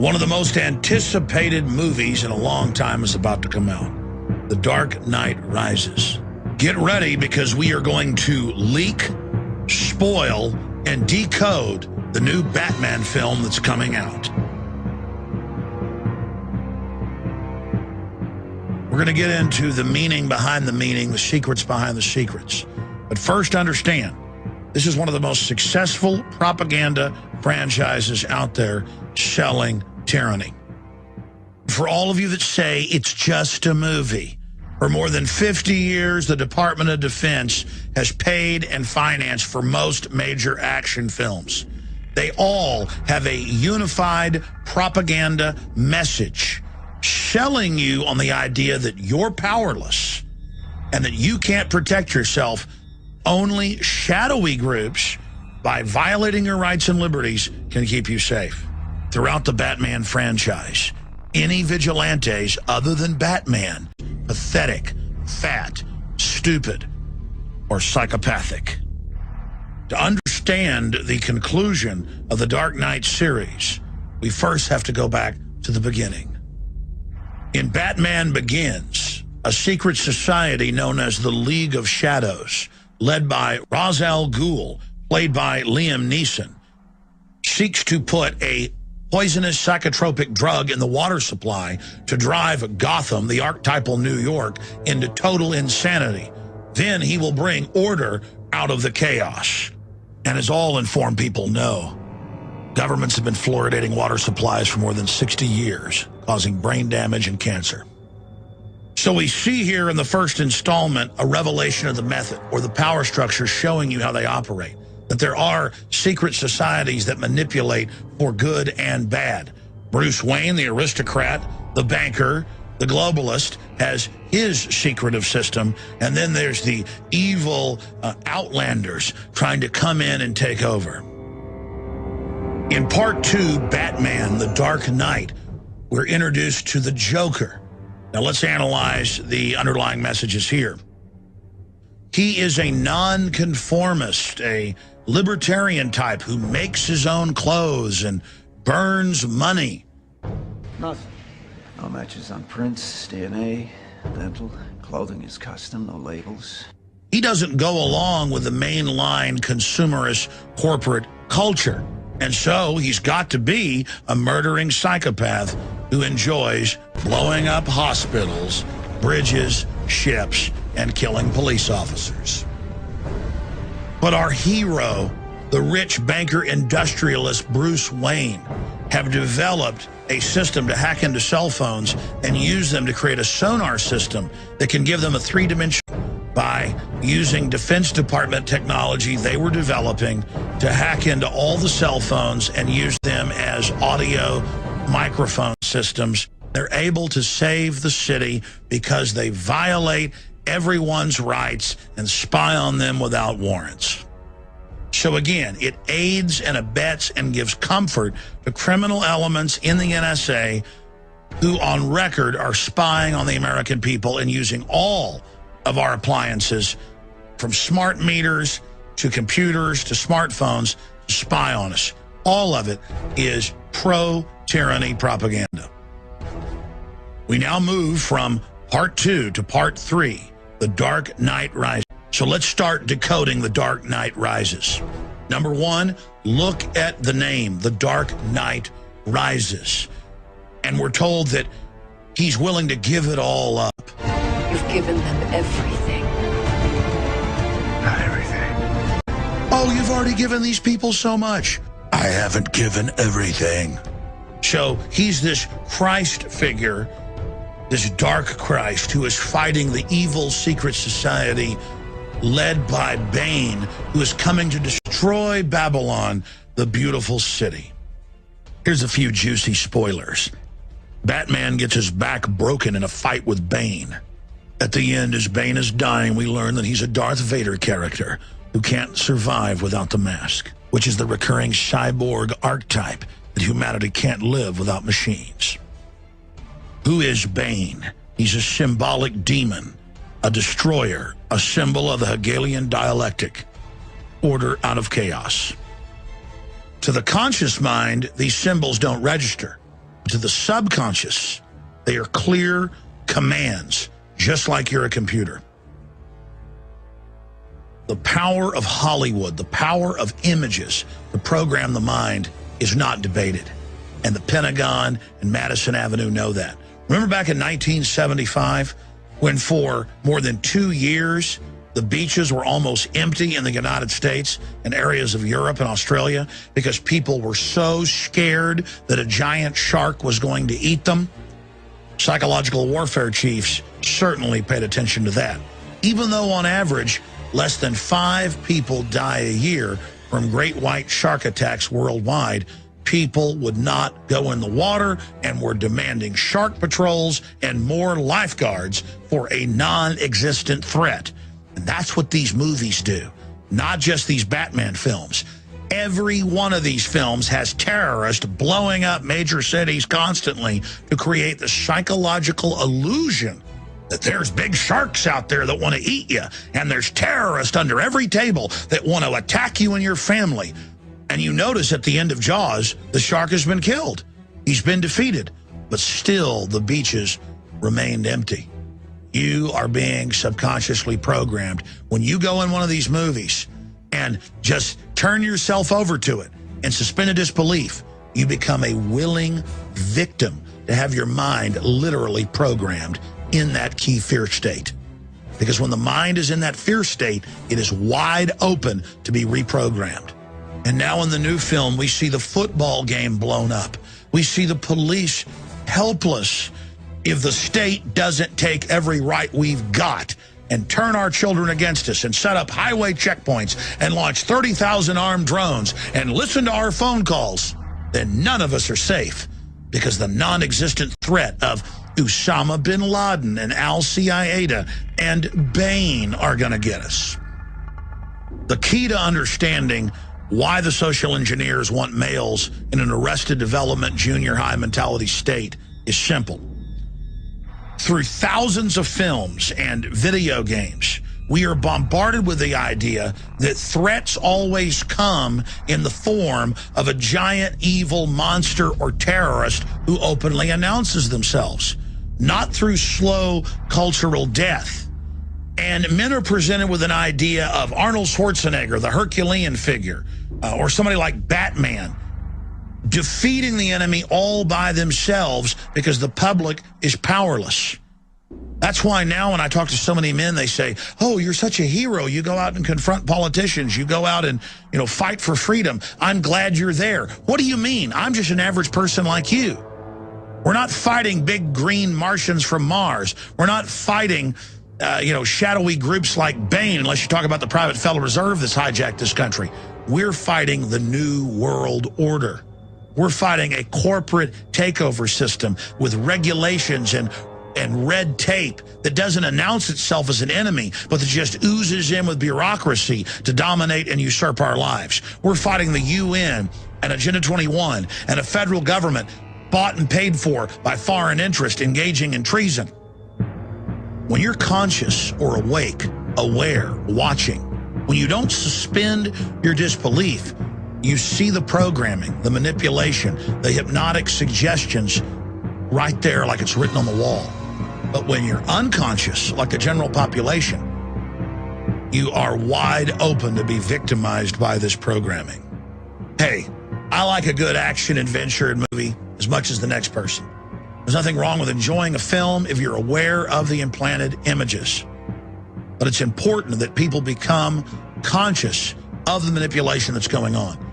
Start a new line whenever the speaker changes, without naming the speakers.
One of the most anticipated movies in a long time is about to come out. The Dark Knight Rises. Get ready, because we are going to leak, spoil, and decode the new Batman film that's coming out. We're going to get into the meaning behind the meaning, the secrets behind the secrets. But first, understand, this is one of the most successful propaganda franchises out there selling tyranny. For all of you that say it's just a movie, for more than 50 years, the Department of Defense has paid and financed for most major action films. They all have a unified propaganda message selling you on the idea that you're powerless and that you can't protect yourself. Only shadowy groups, by violating your rights and liberties, can keep you safe. Throughout the Batman franchise, any vigilantes other than Batman, pathetic, fat, stupid, or psychopathic. To understand the conclusion of the Dark Knight series, we first have to go back to the beginning. In Batman Begins, a secret society known as the League of Shadows, led by Ra's al Ghul, played by Liam Neeson, seeks to put a poisonous psychotropic drug in the water supply to drive Gotham, the archetypal New York, into total insanity. Then he will bring order out of the chaos. And as all informed people know, governments have been fluoridating water supplies for more than 60 years, causing brain damage and cancer. So we see here in the first installment a revelation of the method, or the power structure, showing you how they operate. That there are secret societies that manipulate for good and bad. Bruce Wayne, the aristocrat, the banker, the globalist, has his secretive system. And then there's the evil outlanders trying to come in and take over. In part 2, Batman, the Dark Knight, we're introduced to the Joker. Now let's analyze the underlying messages here. He is a nonconformist, a libertarian type who makes his own clothes and burns money.
Nothing. No matches on prints, DNA, dental, clothing is custom, no labels.
He doesn't go along with the mainline consumerist corporate culture. And so he's got to be a murdering psychopath who enjoys blowing up hospitals, bridges, ships, and killing police officers. But our hero, the rich banker industrialist Bruce Wayne, have developed a system to hack into cell phones and use them to create a sonar system that can give them a three-dimensional, by using Defense Department technology they were developing to hack into all the cell phones and use them as audio microphone systems. They're able to save the city because they violate everyone's rights and spy on them without warrants. So again, it aids and abets and gives comfort to criminal elements in the NSA who on record are spying on the American people and using all of our appliances, from smart meters to computers to smartphones, to spy on us. All of it is pro-tyranny propaganda. We now move from part 2 to part 3, The Dark Knight Rises. So let's start decoding The Dark Knight Rises. Number 1, look at the name, The Dark Knight Rises. And we're told that he's willing to give it all up.
You've given them everything.
Not everything.
Oh, you've already given these people so much. I haven't given everything. So he's this Christ figure, this dark Christ, who is fighting the evil secret society led by Bane, who is coming to destroy Babylon, the beautiful city. Here's a few juicy spoilers. Batman gets his back broken in a fight with Bane. At the end, as Bane is dying, we learn that he's a Darth Vader character who can't survive without the mask, which is the recurring cyborg archetype that humanity can't live without machines. Who is Bane? He's a symbolic demon, a destroyer, a symbol of the Hegelian dialectic, order out of chaos. To the conscious mind, these symbols don't register. To the subconscious, they are clear commands, just like you're a computer. The power of Hollywood, the power of images to program the mind is not debated. And the Pentagon and Madison Avenue know that. Remember back in 1975, when for more than 2 years, the beaches were almost empty in the United States and areas of Europe and Australia because people were so scared that a giant shark was going to eat them? Psychological warfare chiefs certainly paid attention to that. Even though on average, less than 5 people die a year from great white shark attacks worldwide, people would not go in the water and were demanding shark patrols and more lifeguards for a non-existent threat. And that's what these movies do, not just these Batman films. Every one of these films has terrorists blowing up major cities constantly to create the psychological illusion that there's big sharks out there that want to eat you, and there's terrorists under every table that want to attack you and your family. And you notice at the end of Jaws, the shark has been killed. He's been defeated, but still the beaches remained empty. You are being subconsciously programmed. When you go in one of these movies and just turn yourself over to it in suspended disbelief, you become a willing victim to have your mind literally programmed in that key fear state. Because when the mind is in that fear state, it is wide open to be reprogrammed. And now in the new film, we see the football game blown up. We see the police helpless if the state doesn't take every right we've got and turn our children against us and set up highway checkpoints and launch 30,000 armed drones and listen to our phone calls, then none of us are safe because the non-existent threat of Osama bin Laden and Al-Qaeda and Bane are going to get us. The key to understanding why the social engineers want males in an arrested development junior high mentality state is simple. Through thousands of films and video games, we are bombarded with the idea that threats always come in the form of a giant evil monster or terrorist who openly announces themselves, not through slow cultural death. And men are presented with an idea of Arnold Schwarzenegger, the Herculean figure, or somebody like Batman, defeating the enemy all by themselves because the public is powerless. That's why now when I talk to so many men, they say, oh, you're such a hero. You go out and confront politicians. You go out and, fight for freedom. I'm glad you're there. What do you mean? I'm just an average person like you. We're not fighting big green Martians from Mars. We're not fighting, shadowy groups like Bane, unless you talk about the Private Federal Reserve that's hijacked this country. We're fighting the New World Order. We're fighting a corporate takeover system with regulations and red tape that doesn't announce itself as an enemy, but that just oozes in with bureaucracy to dominate and usurp our lives. We're fighting the UN and Agenda 21 and a federal government bought and paid for by foreign interest engaging in treason. When you're conscious or awake, aware, watching, when you don't suspend your disbelief, you see the programming, the manipulation, the hypnotic suggestions right there like it's written on the wall. But when you're unconscious, like the general population, you are wide open to be victimized by this programming. Hey, I like a good action adventure movie as much as the next person. There's nothing wrong with enjoying a film if you're aware of the implanted images. But it's important that people become conscious of the manipulation that's going on.